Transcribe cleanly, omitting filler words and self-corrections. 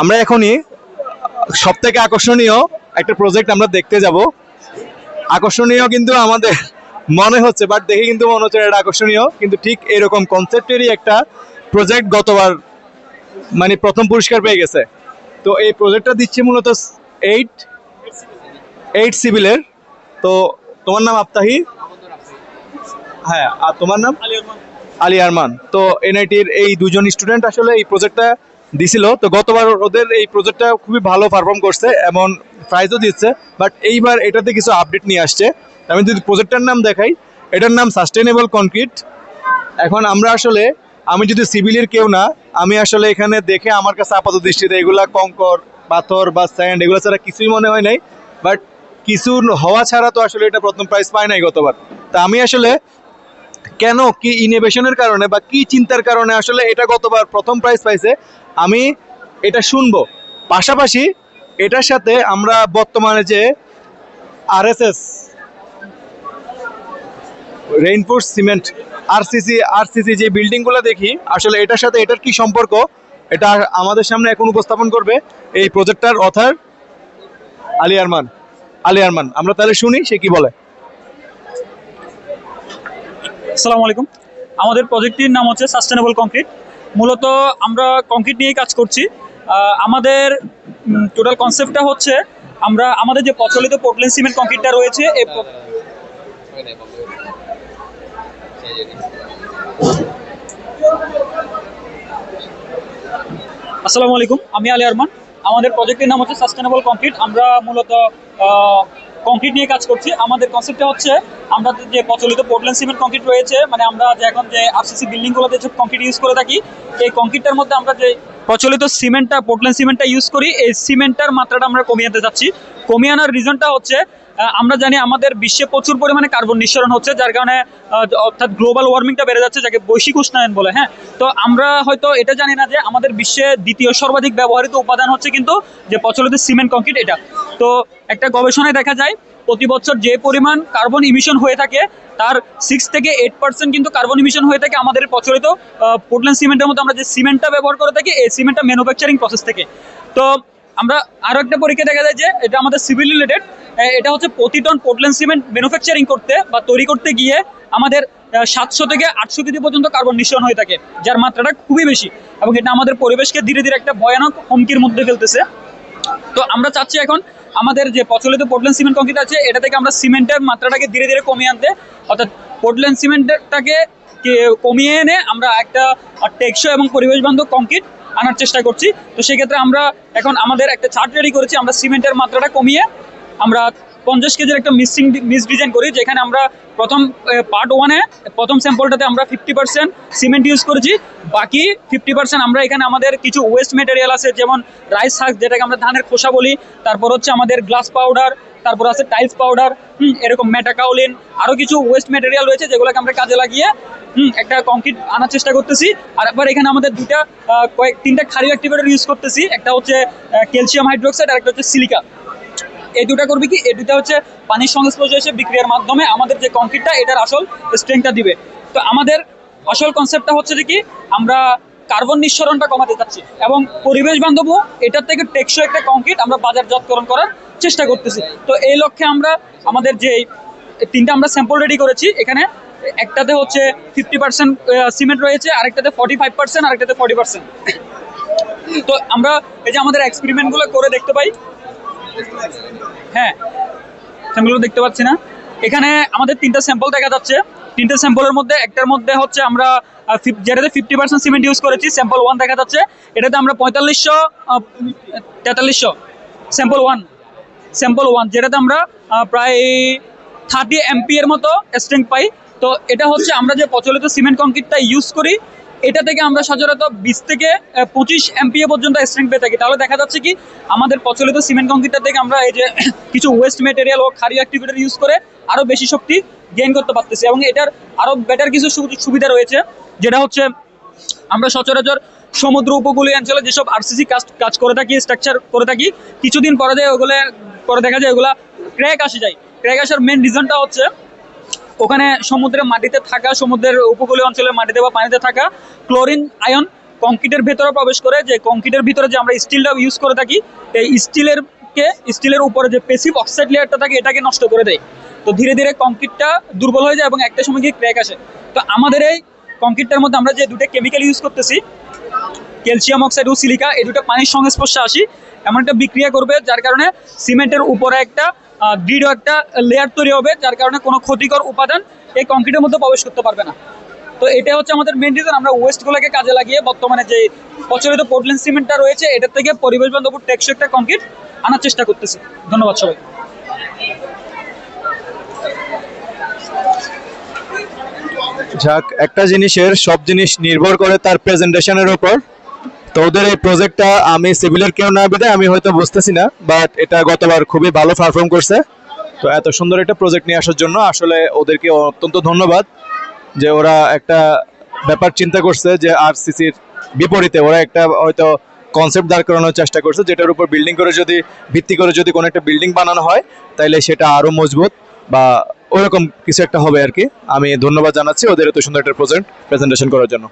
আমরা এখনই সব থেকে আকর্ষণীয় একটা প্রজেক্ট আমরা দেখতে যাব। আকর্ষণীয় কিন্তু আমাদের মনে হচ্ছে, বাট দেখে কিন্তু মনে হচ্ছে এটা আকর্ষণীয়, কিন্তু ঠিক এরকম কনসেপ্টেরই একটা প্রজেক্ট গতবার মানে প্রথম পুরস্কার পেয়ে গেছে। তো এই প্রজেক্টটা দিচ্ছে মূলত এইট এইট সিভিলের। তো তোমার নাম আফতাহি? হ্যাঁ, আর তোমার নাম? আলী আরমান। তো এনআইটির এই দুজন স্টুডেন্ট আসলে এই প্রজেক্টটা দিছিল। তো গতবার ওদের এই প্রজেক্টটা খুবই ভালো পারফর্ম করছে এবং প্রাইজও দিচ্ছে, বাট এইবার এটাতে কিছু আপডেট নিয়ে আসছে। আমি যদি প্রজেক্টটার নাম দেখাই, এটার নাম সাস্টেনেবল কনক্রিট। এখন আমরা আসলে, আমি যদি সিভিলের কেউ না, আমি আসলে এখানে দেখে আমার কাছে আপাত দৃষ্টিতে এগুলা কঙ্কর, পাথর বা স্যান্ড এগুলো ছাড়া কিছুই মনে হয় নাই। বাট কিছু হওয়া ছাড়া তো আসলে এটা প্রথম প্রাইজ পায় নাই গতবার। তা আমি আসলে কেন, কি ইনোভেশনের কারণে বা কি চিন্তার কারণে আসলে এটা গতবার প্রথম প্রাইজ পাইছে, আমি এটা শুনবো। পাশাপাশি এটার সাথে আমরা বর্তমানে যে আরএসএস, রেইনফোর্স সিমেন্ট, আরসিসি যে বিল্ডিংগুলো দেখি, আসলে এটার সাথে এটার কি সম্পর্ক, এটা আমাদের সামনে এখন উপস্থাপন করবে এই প্রজেক্টটার অথার আলী আরমান। আমরা তাহলে শুনি সে কি বলে। আসসালামু আলাইকুম। আমাদের প্রজেক্টটির নাম হচ্ছে সাস্টেনেবল কংক্রিট। মূলত আমরা কংক্রিট নিয়েই কাজ করছি। আমাদের টোটাল কনসেপ্টটা হচ্ছে, আমরা আমাদের যে প্রচলিত পোর্টল্যান্ড সিমেন্ট কংক্রিটটা রয়েছে আসসালামু আলাইকুম, আমি আলী আরমান। আমাদের প্রজেক্টের নাম হচ্ছে সাস্টেনেবল কংক্রিট। আমরা মূলত কংক্রিট নিয়ে কাজ করছি। আমাদের কনসেপ্টটা হচ্ছে, আমরা যে প্রচলিত পোর্টল্যান্ড সিমেন্ট কংক্রিট রয়েছে, মানে আমরা যে এখন যে আরসিসি বিল্ডিংগুলোতে যে কংক্রিট ইউজ করে থাকি, এই কংক্রিটটার মধ্যে আমরা যে প্রচলিত সিমেন্টটা, পোর্টল্যান্ড সিমেন্টটা ইউজ করি, এই সিমেন্টটার মাত্রাটা আমরা কমিয়ে আনতে চাচ্ছি। কমিয়ে আনার রিজনটা হচ্ছে, আমরা জানি আমাদের বিশ্বে প্রচুর পরিমাণে কার্বন নিঃসরণ হচ্ছে, যার কারণে অর্থাৎ গ্লোবাল ওয়ার্মিংটা বেড়ে যাচ্ছে, যাকে বৈশ্বিক উষ্ণায়ন বলে। হ্যাঁ, তো আমরা হয়তো এটা জানি না যে আমাদের বিশ্বে দ্বিতীয় সর্বাধিক ব্যবহৃত উপাদান হচ্ছে কিন্তু যে প্রচলিত সিমেন্ট কংক্রিট এটা। তো একটা গবেষণায় দেখা যায়, প্রতি বছর যে পরিমাণ কার্বন ইমিশন হয়ে থাকে, তার 6 থেকে 8% কিন্তু কার্বন ইমিশন হয়ে থাকে আমাদের প্রচলিত পোর্টল্যান্ড সিমেন্টের মধ্যে আমরা যে সিমেন্টটা ব্যবহার করে থাকি, এই সিমেন্টটা ম্যানুফ্যাকচারিং প্রসেস থেকে। তো আমরা আরও একটা পরীক্ষা দেখা যায় যে এটা আমাদের সিভিল রিলেটেড। এটা হচ্ছে প্রতি টন পোর্টল্যান্ড সিমেন্ট ম্যানুফ্যাকচারিং করতে বা তৈরি করতে গিয়ে আমাদের 700 থেকে 800 কেজি পর্যন্ত কার্বন নিঃসরণ হয়ে থাকে, যার মাত্রাটা খুবই বেশি, এবং এটা আমাদের পরিবেশকে ধীরে ধীরে একটা ভয়ানক হুমকির মধ্যে ফেলতেছে। তো আমরা চাচ্ছি এখন আমাদের যে প্রচলিত পোর্টল্যান্ড সিমেন্ট কংক্রিট আছে, এটা থেকে আমরা সিমেন্টের মাত্রাটাকে ধীরে ধীরে কমিয়ে আনতে, অর্থাৎ পোর্টল্যান্ড সিমেন্টটাকে কমিয়ে এনে আমরা একটা টেকসই এবং পরিবেশ বান্ধব কংক্রিট আনার চেষ্টা করছি। তো সেক্ষেত্রে আমরা এখন আমাদের একটা চার্ট রেডি করেছি। আমরা সিমেন্টের মাত্রাটা কমিয়ে আমরা 50 কেজির একটা মিক্স ডিজাইন করি, যেখানে আমরা প্রথম পার্ট 1-এ প্রথম স্যাম্পলটাতে আমরা 50% সিমেন্ট ইউজ করেছি। বাকি 50% আমরা এখানে আমাদের কিছু ওয়েস্ট মেটেরিয়াল আছে, যেমন রাইস হাক, যেটাকে আমরা ধানের খোসা বলি, তারপর হচ্ছে আমাদের গ্লাস পাউডার, তারপর আছে টাইলস পাউডার, এরকম মেটাকাউলিন, আরও কিছু ওয়েস্ট মেটেরিয়াল রয়েছে, যেগুলোকে আমরা কাজে লাগিয়ে একটা কংক্রিট আনার চেষ্টা করতেছি। আর একবার এখানে আমাদের তিনটা ক্ষারীয় অ্যাক্টিভেটর ইউজ করতেছি। একটা হচ্ছে ক্যালসিয়াম হাইড্রোক্সাইড, আর একটা হচ্ছে সিলিকা। এই দুটা করবে কি, এই দুটা হচ্ছে পানির সংস্পর্শে এসে বিক্রিয়ার মাধ্যমে আমাদের যে কংক্রিটটা, এটার আসল স্ট্রেংথটা দিবে। তো আমাদের আসল কনসেপ্টটা হচ্ছে যে কি, আমরা কার্বন নিঃসরণটা কমাতে চাচ্ছি এবং পরিবেশ বান্ধব এটার থেকে টেকসই একটা কংক্রিট আমরা বাজারজাতকরণ করার চেষ্টা করতেছি। তো এই লক্ষ্যে আমরা আমাদের যে তিনটা আমরা স্যাম্পল রেডি করেছি, এখানে একটাতে হচ্ছে 50% সিমেন্ট রয়েছে, আরেকটাতে 45%, আরেকটাতে 40%। তো আমরা এই যে আমাদের এক্সপেরিমেন্টগুলো করে দেখতে পাই। হ্যাঁ, স্যাম্পলগুলো দেখতে পাচ্ছি না, এখানে আমাদের তিনটা স্যাম্পল দেখা যাচ্ছে। তিনটা স্যাম্পলের মধ্যে একটার মধ্যে হচ্ছে আমরা যেটাতে 50% সিমেন্ট ইউজ করেছি, স্যাম্পল 1 দেখা যাচ্ছে, এটাতে আমরা 4300 স্যাম্পল 1 যেটাতে আমরা প্রায় 30 এমপি এর মতো স্ট্রেংথ পাই। তো এটা হচ্ছে আমরা যে প্রচলিত সিমেন্ট কংক্রিটটা ইউজ করি, এটা থেকে আমরা সচরাচর 20 থেকে 25 এমপিএ পর্যন্ত স্ট্রেংথ পেয়ে থাকি। তাহলে দেখা যাচ্ছে কি, আমাদের প্রচলিত সিমেন্ট কংক্রিটটা থেকে আমরা এই যে কিছু ওয়েস্ট মেটেরিয়াল ও ক্ষারীয় অ্যাক্টিভিটি ইউজ করে আরও বেশি শক্তি গেইন করতে পারতেছি। এবং এটার আরও বেটার কিছু সুবিধা রয়েছে, যেটা হচ্ছে আমরা সচরাচর সমুদ্র উপকূলীয় অঞ্চলে যেসব আরসিসি কাজ করে থাকি, স্ট্রাকচার করে থাকি, কিছুদিন পরে দেখা যায় ওগুলা ক্র্যাক আসে যায়। ক্র্যাক আসার মেন রিজনটা হচ্ছে, ওখানে সমুদ্রের মাটিতে থাকা, সমুদ্রের উপকূলীয় অঞ্চলের মাটিতে বা পানিতে থাকা ক্লোরিন আয়ন কংক্রিটের ভেতরে প্রবেশ করে, যে কংক্রিটের ভিতরে যে আমরা স্টিলটা ইউজ করে থাকি, এই স্টিলের উপরে যে পেসিভ অক্সাইড লেয়ারটা থাকে এটাকে নষ্ট করে দেয়। তো ধীরে ধীরে কংক্রিটটা দুর্বল হয়ে যায় এবং একটা সময় গিয়ে ক্র্যাক আসে। তো আমাদের এই কংক্রিটটার মধ্যে আমরা যে দুটো কেমিক্যাল ইউজ করতেছি, ক্যালসিয়াম অক্সাইড ও সিলিকা, এই দুটো পানির সংস্পর্শে আসি, এমন একটা বিক্রিয়া করবে যার কারণে সিমেন্টের উপরে একটা দৃঢ় একটা লেয়ার তৈরি হবে, যার কারণে কোনো ক্ষতিকর উপাদান এই কংক্রিটের মধ্যে প্রবেশ করতে পারবে না। তো এটা হচ্ছে আমাদের মেন রিজন। আমরা ওয়েস্টগুলোকে কাজে লাগিয়ে বর্তমানে যে প্রচলিত পোর্টল্যান্ড সিমেন্টটা রয়েছে এটার থেকে পরিবেশ বান্ধব টেকসই একটা কংক্রিট আনার চেষ্টা করতেছি। ধন্যবাদ সবাই। যাক, একটা জিনিসের সব জিনিস নির্ভর করে তার প্রেজেন্টেশনের উপর। তো ওদের এই প্রজেক্টটা আমি সিভিলের কেউ না বিধায় আমি হয়তো বুঝতেছি না, বাট এটা গতবার খুবই ভালো পারফর্ম করছে। তো এত সুন্দর একটা প্রজেক্ট নিয়ে আসার জন্য আসলে ওদেরকে অত্যন্ত ধন্যবাদ, যে ওরা একটা ব্যাপার চিন্তা করছে যে আরসিসির বিপরীতে ওরা একটা হয়তো কনসেপ্ট দাঁড় করানোর চেষ্টা করছে, যেটার উপর বিল্ডিং করে যদি ভিত্তি করে যদি কোনো একটা বিল্ডিং বানানো হয় তাহলে সেটা আরো মজবুত বা ওরকম কিছু একটা হবে আর কি। আমি ধন্যবাদ জানাচ্ছি ওদের এত সুন্দর একটা প্রজেক্ট প্রেজেন্টেশন করার জন্য।